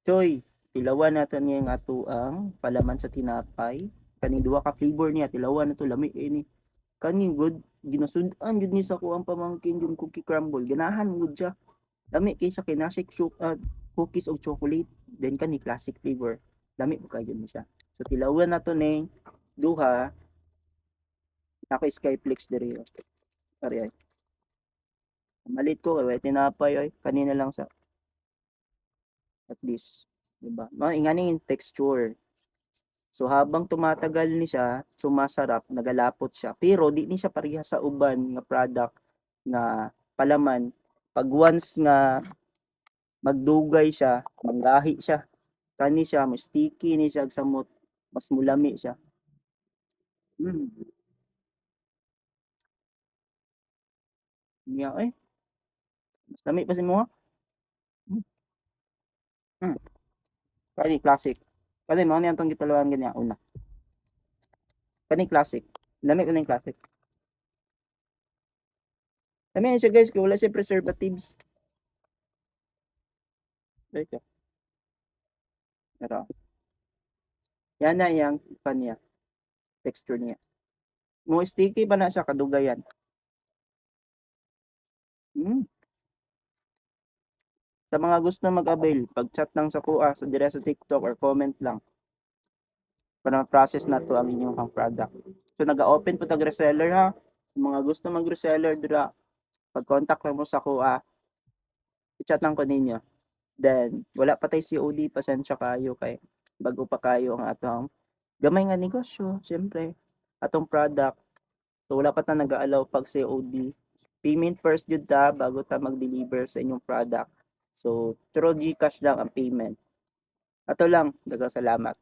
Choy, tilawan nato niya nga ato ang palaman sa tinapay. Kaning duha ka flavor niya, tilawan na to lami ini. Kaning good, ginasudan jud ni sa ko ang pamangkin yung cookie crumble. Ganahan gud siya. Lami kaysa kinasik cookies og chocolate. Then kani classic flavor. Lami po kayo ni siya. So tilawan na to ni duha. Ako Skyflix diri. Ari ay. Malit ko kay tinapay ay kanina lang sa at least, 'di ba? No, ingani yung texture. So habang tumatagal ni siya, sumasarap, nagalapot siya. Pero di ni siya parehas sa uban nga product na palaman. Pag once nga magdugay siya, manggahi siya, kani siya, mas sticky ni siya samot, mas mulami siya. Mm. Niya eh, mas lami pa si mo. Mm. Mm. Kani classic. Kani mo ni antong gituluan ganyan una. Kani classic. Lami ko ning classic. Lami ni siya guys, kay wala siya preservatives. Right. Pero yan na yang kanya texture niya. Mo sticky ba na siya kadugayan? Mm. Sa mga gusto mag-avail, pag-chat lang sa kuha, sa dire sa TikTok or comment lang para ma-process na to ang inyong product. So naga-open po tag reseller ha. Sa mga gusto mag-reseller dira, pag-contact lang mo sa kuha, i-chat lang ko ninyo. Then wala pa tay COD, pasensya kayo kay bago pa kayo ang atong gamay nga negosyo, syempre. Atong product. So wala pa ta nag-allow pag COD. Payment first jud ta bago ta mag-deliver sa inyong product. So through GCash lang ang payment. Ato lang, daghang salamat.